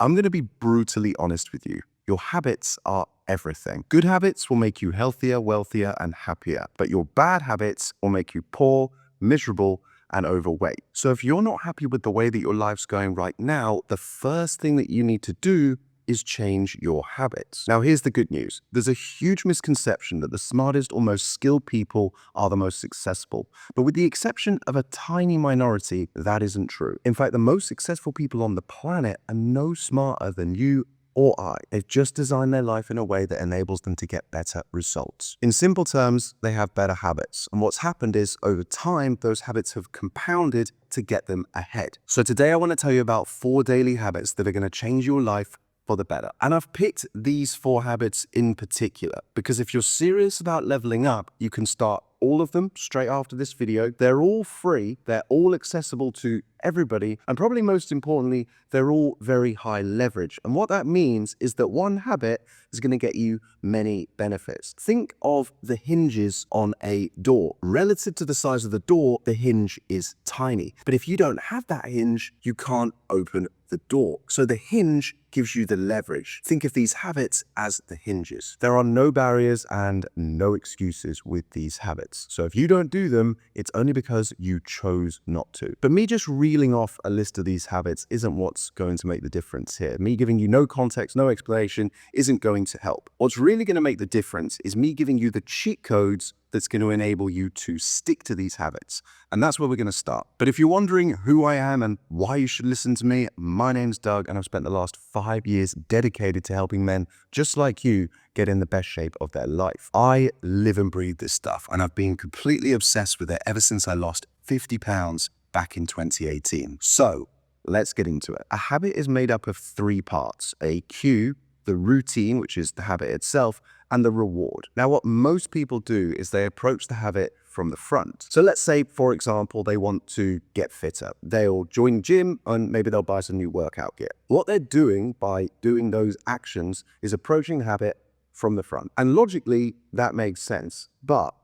I'm going to be brutally honest with you. Your habits are everything. Good habits will make you healthier, wealthier, and happier, but your bad habits will make you poor, miserable, and overweight. So if you're not happy with the way that your life's going right now, the first thing that you need to do is change your habits. Now, here's the good news. There's a huge misconception that the smartest or most skilled people are the most successful. But with the exception of a tiny minority, that isn't true. In fact, the most successful people on the planet are no smarter than you or I. They've just designed their life in a way that enables them to get better results. In simple terms, they have better habits. And what's happened is, over time, those habits have compounded to get them ahead. So today I want to tell you about 4 daily habits that are going to change your life for the better. And I've picked these 4 habits in particular because if you're serious about leveling up, you can start all of them straight after this video. They're all free, they're all accessible to everybody, and probably most importantly, they're all very high leverage. And what that means is that one habit is going to get you many benefits. Think of the hinges on a door. Relative to the size of the door, the hinge is tiny. But if you don't have that hinge, you can't open the door. So the hinge gives you the leverage. Think of these habits as the hinges. There are no barriers and no excuses with these habits. So if you don't do them, it's only because you chose not to. But me just reeling off a list of these habits isn't what's going to make the difference here. Me giving you no context, no explanation isn't going to help. What's really going to make the difference is me giving you the cheat codes that's going to enable you to stick to these habits. And that's where we're going to start. But if you're wondering who I am and why you should listen to me, my name's Doug, and I've spent the last 5 years dedicated to helping men just like you get in the best shape of their life. I live and breathe this stuff, and I've been completely obsessed with it ever since I lost 50 pounds back in 2018. So let's get into it. A habit is made up of 3 parts: a cue, the routine, which is the habit itself, and the reward. Now, what most people do is they approach the habit from the front. So let's say, for example, they want to get fitter. They'll join the gym and maybe they'll buy some new workout gear. What they're doing by doing those actions is approaching the habit from the front. And logically, that makes sense, but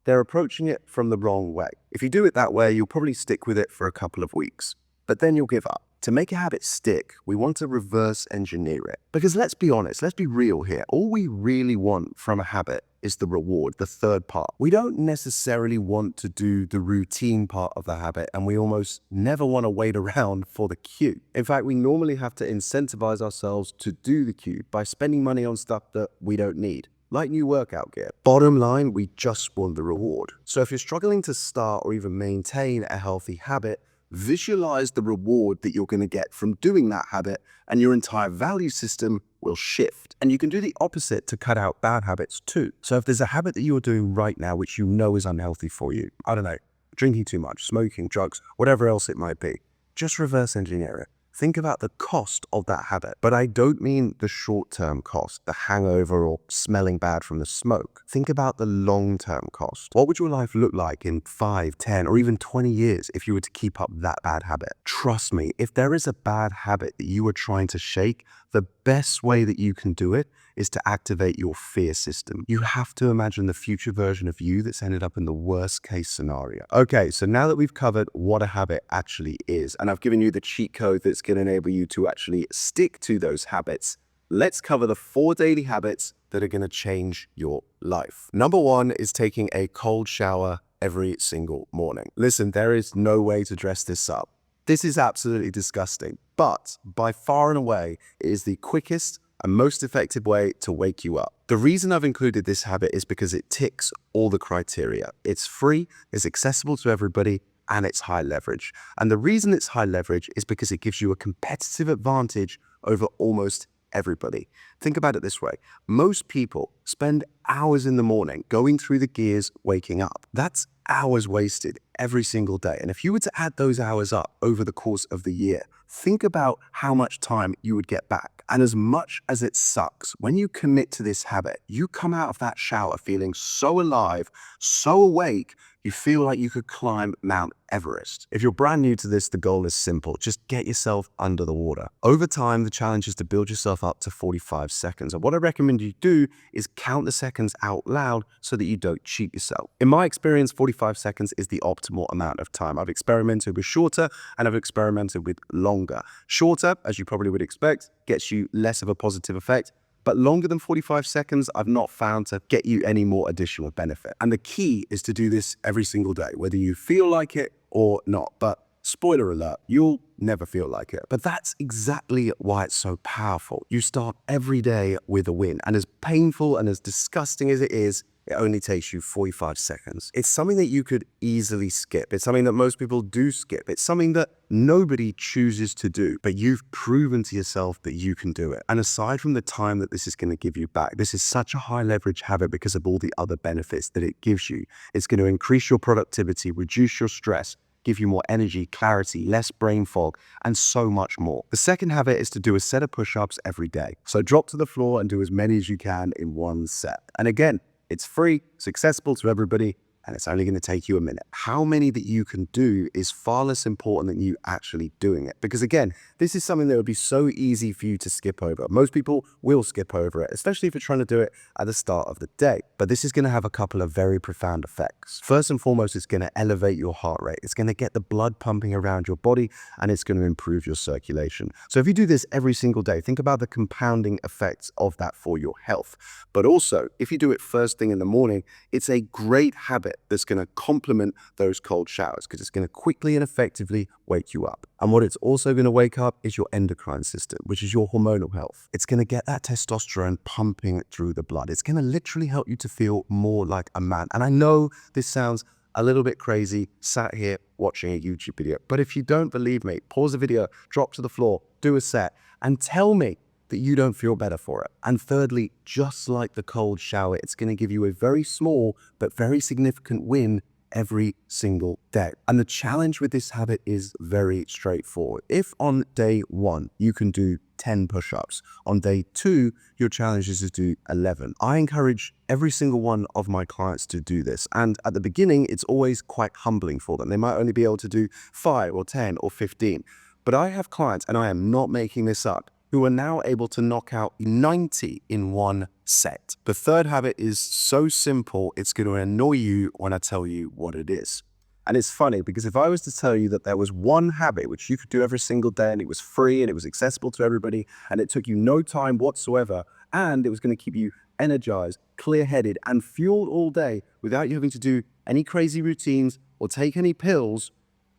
they're approaching it from the wrong way. If you do it that way, you'll probably stick with it for a couple of weeks, but then you'll give up. To make a habit stick, we want to reverse engineer it. Because let's be honest, let's be real here. All we really want from a habit is the reward, the third part. We don't necessarily want to do the routine part of the habit, and we almost never want to wait around for the cue. In fact, we normally have to incentivize ourselves to do the cue by spending money on stuff that we don't need, like new workout gear. Bottom line, we just want the reward. So if you're struggling to start or even maintain a healthy habit, visualize the reward that you're going to get from doing that habit, and your entire value system will shift. And you can do the opposite to cut out bad habits too. So if there's a habit that you're doing right now which you know is unhealthy for you, I don't know, drinking too much, smoking, drugs, whatever else it might be, just reverse engineer it. Think about the cost of that habit. But I don't mean the short-term cost, the hangover or smelling bad from the smoke. Think about the long-term cost. What would your life look like in 5, 10, or even 20 years if you were to keep up that bad habit? Trust me, if there is a bad habit that you are trying to shake, the best way that you can do it is to activate your fear system. You have to imagine the future version of you that's ended up in the worst case scenario. Okay, so now that we've covered what a habit actually is, and I've given you the cheat code that's going to enable you to actually stick to those habits, let's cover the 4 daily habits that are going to change your life. Number 1 is taking a cold shower every single morning. Listen, there is no way to dress this up. This is absolutely disgusting, but by far and away, it is the quickest and most effective way to wake you up. The reason I've included this habit is because it ticks all the criteria. It's free, it's accessible to everybody, and it's high leverage. And the reason it's high leverage is because it gives you a competitive advantage over almost everybody. Think about it this way. Most people spend hours in the morning going through the gears waking up. That's hours wasted every single day. And if you were to add those hours up over the course of the year, think about how much time you would get back. And as much as it sucks, when you commit to this habit, you come out of that shower feeling so alive, so awake, You feel like you could climb Mount Everest. If you're brand new to this, the goal is simple. Just get yourself under the water. Over time, the challenge is to build yourself up to 45 seconds. And what I recommend you do is count the seconds out loud so that you don't cheat yourself. In my experience, 45 seconds is the optimal amount of time. I've experimented with shorter and I've experimented with longer. Shorter, as you probably would expect, gets you less of a positive effect. But longer than 45 seconds, I've not found to get you any more additional benefit. And the key is to do this every single day, whether you feel like it or not. But spoiler alert, you'll never feel like it. But that's exactly why it's so powerful. You start every day with a win. And as painful and as disgusting as it is, it only takes you 45 seconds. It's something that you could easily skip. It's something that most people do skip. It's something that nobody chooses to do, but you've proven to yourself that you can do it. And aside from the time that this is going to give you back, this is such a high leverage habit because of all the other benefits that it gives you. It's going to increase your productivity, reduce your stress, give you more energy, clarity, less brain fog, and so much more. The second habit is to do a set of push-ups every day. So drop to the floor and do as many as you can in one set. And again, it's free, it's accessible to everybody, and it's only going to take you a minute. How many that you can do is far less important than you actually doing it. Because again, this is something that would be so easy for you to skip over. Most people will skip over it, especially if you're trying to do it at the start of the day. But this is going to have a couple of very profound effects. First and foremost, it's going to elevate your heart rate. It's going to get the blood pumping around your body, and it's going to improve your circulation. So if you do this every single day, think about the compounding effects of that for your health. But also, if you do it first thing in the morning, it's a great habit that's going to complement those cold showers because it's going to quickly and effectively wake you up. And what it's also going to wake up is your endocrine system, which is your hormonal health. It's going to get that testosterone pumping through the blood. It's going to literally help you to feel more like a man. And I know this sounds a little bit crazy sat here watching a YouTube video, but if you don't believe me, pause the video, drop to the floor, do a set, and tell me that you don't feel better for it. And thirdly, just like the cold shower, it's going to give you a very small but very significant win every single day. And the challenge with this habit is very straightforward. If on day 1 you can do 10 push-ups, on day 2 your challenge is to do 11. I encourage every single one of my clients to do this. And at the beginning, it's always quite humbling for them. They might only be able to do 5 or 10 or 15. But I have clients, and I am not making this up, who are now able to knock out 90 in one set. The third habit is so simple, it's going to annoy you when I tell you what it is. And it's funny because if I was to tell you that there was one habit which you could do every single day and it was free and it was accessible to everybody and it took you no time whatsoever and it was going to keep you energized, clear-headed and fueled all day without you having to do any crazy routines or take any pills,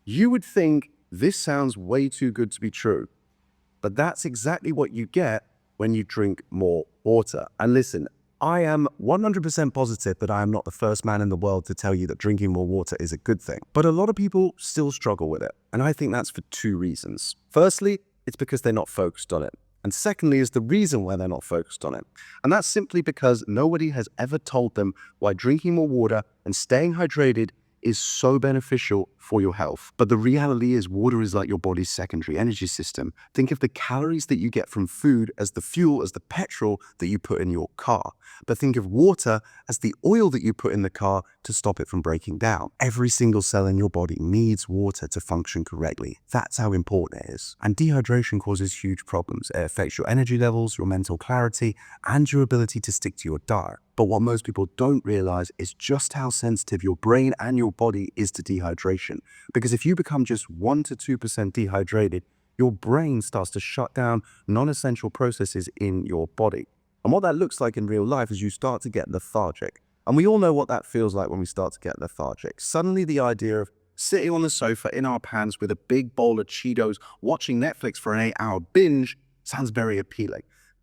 you would think this sounds way too good to be true. But that's exactly what you get when you drink more water. And listen, I am 100% positive that I am not the first man in the world to tell you that drinking more water is a good thing. But a lot of people still struggle with it. And I think that's for 2 reasons. Firstly, it's because they're not focused on it. And secondly is the reason why they're not focused on it. And that's simply because nobody has ever told them why drinking more water and staying hydrated is so beneficial for your health. But the reality is water is like your body's secondary energy system. Think of the calories that you get from food as the fuel, as the petrol that you put in your car. But think of water as the oil that you put in the car to stop it from breaking down. Every single cell in your body needs water to function correctly. That's how important it is. And dehydration causes huge problems. It affects your energy levels, your mental clarity, and your ability to stick to your diet. But what most people don't realize is just how sensitive your brain and your body is to dehydration. Because if you become just 1 to 2% dehydrated, your brain starts to shut down non-essential processes in your body. And what that looks like in real life is you start to get lethargic. And we all know what that feels like when we start to get lethargic. Suddenly the idea of sitting on the sofa in our pants with a big bowl of Cheetos, watching Netflix for an 8-hour binge sounds very appealing.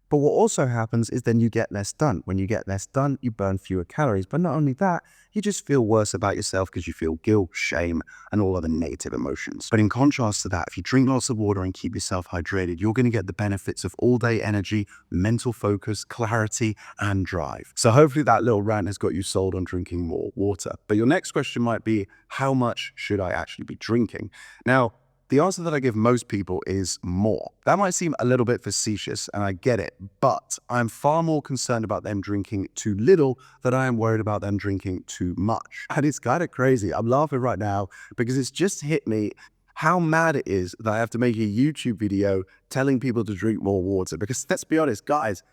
But what also happens is then you get less done. When you get less done, you burn fewer calories. But not only that, you just feel worse about yourself because you feel guilt, shame, and all other negative emotions. But in contrast to that, if you drink lots of water and keep yourself hydrated, you're going to get the benefits of all-day energy, mental focus, clarity, and drive. So hopefully that little rant has got you sold on drinking more water. But your next question might be, how much should I actually be drinking? Now, The answer that I give most people is more. That might seem a little bit facetious, and I get it, but I'm far more concerned about them drinking too little than I am worried about them drinking too much. And it's kind of crazy. I'm laughing right now because it's just hit me how mad it is that I have to make a YouTube video telling people to drink more water. Because let's be honest, guys,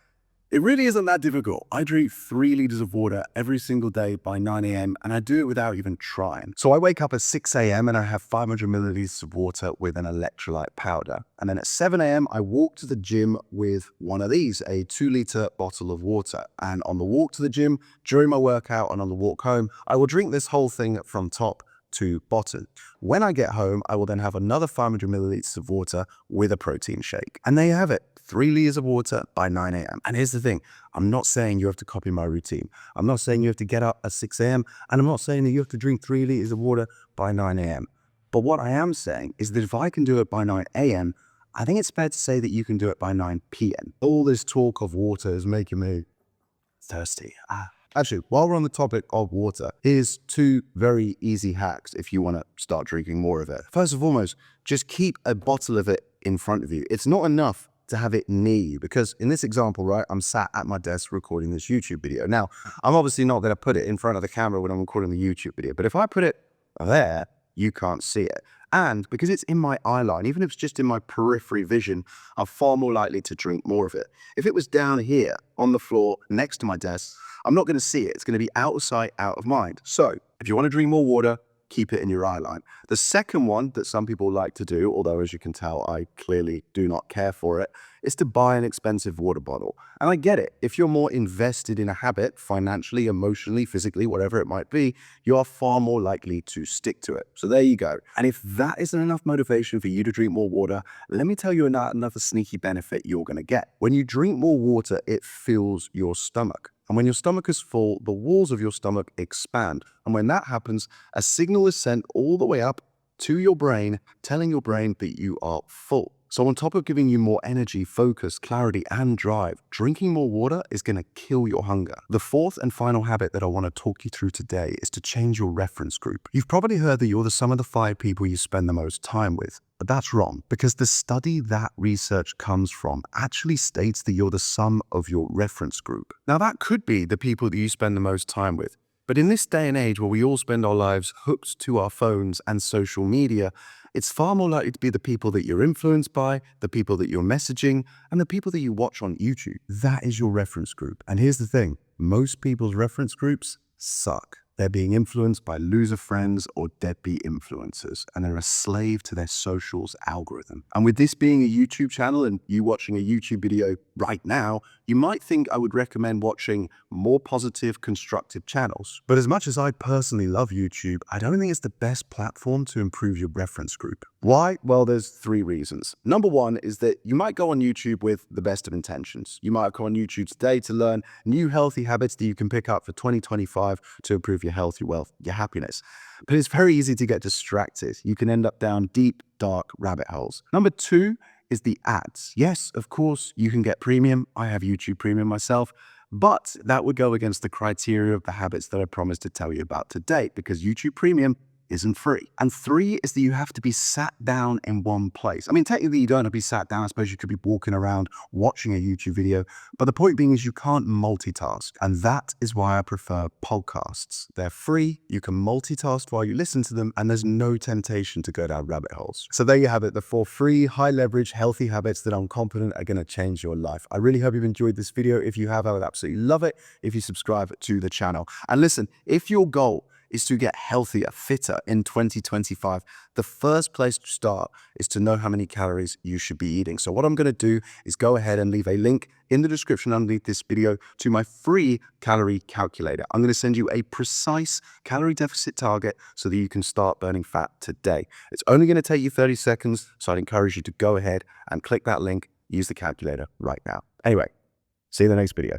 it really isn't that difficult. I drink 3 liters of water every single day by 9 a.m. and I do it without even trying. So I wake up at 6 a.m. and I have 500 milliliters of water with an electrolyte powder. And then at 7 a.m. I walk to the gym with one of these, a 2-liter bottle of water. And on the walk to the gym, during my workout and on the walk home, I will drink this whole thing from top to bottom. When I get home, I will then have another 500 milliliters of water with a protein shake. And there you have it, 3 liters of water by 9 a.m. And here's the thing, I'm not saying you have to copy my routine. I'm not saying you have to get up at 6 a.m. And I'm not saying that you have to drink 3 liters of water by 9 a.m. But what I am saying is that if I can do it by 9 a.m., I think it's fair to say that you can do it by 9 p.m. All this talk of water is making me thirsty. Actually, while we're on the topic of water, here's 2 very easy hacks if you want to start drinking more of it. First and foremost, just keep a bottle of it in front of you. It's not enough to have it near you because in this example, right, I'm sat at my desk recording this YouTube video. Now, I'm obviously not going to put it in front of the camera when I'm recording the YouTube video, but if I put it there, you can't see it. And because it's in my eye line, even if it's just in my periphery vision, I'm far more likely to drink more of it. If it was down here on the floor next to my desk, I'm not going to see it. It's going to be out of sight, out of mind. So if you want to drink more water, keep it in your eye line. The second one that some people like to do, although as you can tell, I clearly do not care for it, is to buy an expensive water bottle. And I get it. If you're more invested in a habit, financially, emotionally, physically, whatever it might be, you are far more likely to stick to it. So there you go. And if that isn't enough motivation for you to drink more water, let me tell you another sneaky benefit you're going to get. When you drink more water, it fills your stomach. And when your stomach is full, the walls of your stomach expand. And when that happens, a signal is sent all the way up to your brain, telling your brain that you are full. So on top of giving you more energy, focus, clarity, and drive, drinking more water is going to kill your hunger. The fourth and final habit that I want to talk you through today is to change your reference group. You've probably heard that you're the sum of the 5 people you spend the most time with. But that's wrong, because the study that research comes from actually states that you're the sum of your reference group. Now, that could be the people that you spend the most time with. But in this day and age where we all spend our lives hooked to our phones and social media, it's far more likely to be the people that you're influenced by, the people that you're messaging, and the people that you watch on YouTube. That is your reference group. And here's the thing, most people's reference groups suck. They're being influenced by loser friends or deadbeat influencers, and they're a slave to their socials algorithm. And with this being a YouTube channel and you watching a YouTube video right now, you might think I would recommend watching more positive, constructive channels. But as much as I personally love YouTube, I don't think it's the best platform to improve your reference group. Why? Well, there's 3 reasons. Number 1 is that you might go on YouTube with the best of intentions. You might go on YouTube today to learn new healthy habits that you can pick up for 2025 to improve your health, your wealth, your happiness. But it's very easy to get distracted. You can end up down deep, dark rabbit holes. Number 2 is the ads. Yes, of course, you can get premium. I have YouTube Premium myself, but that would go against the criteria of the habits that I promised to tell you about today, because YouTube Premium isn't free. And 3 is that you have to be sat down in one place. I mean, technically you don't have to be sat down. I suppose you could be walking around watching a YouTube video, but the point being is you can't multitask. And that is why I prefer podcasts. They're free, you can multitask while you listen to them, and there's no temptation to go down rabbit holes. So there you have it, the 4 free, high leverage, healthy habits that I'm confident are gonna change your life. I really hope you've enjoyed this video. If you have, I would absolutely love it if you subscribe to the channel. And listen, if your goal is to get healthier, fitter in 2025, the first place to start is to know how many calories you should be eating. So what I'm going to do is go ahead and leave a link in the description underneath this video to my free calorie calculator. I'm going to send you a precise calorie deficit target so that you can start burning fat today. It's only going to take you 30 seconds, so I'd encourage you to go ahead and click that link, use the calculator right now. Anyway, see you in the next video.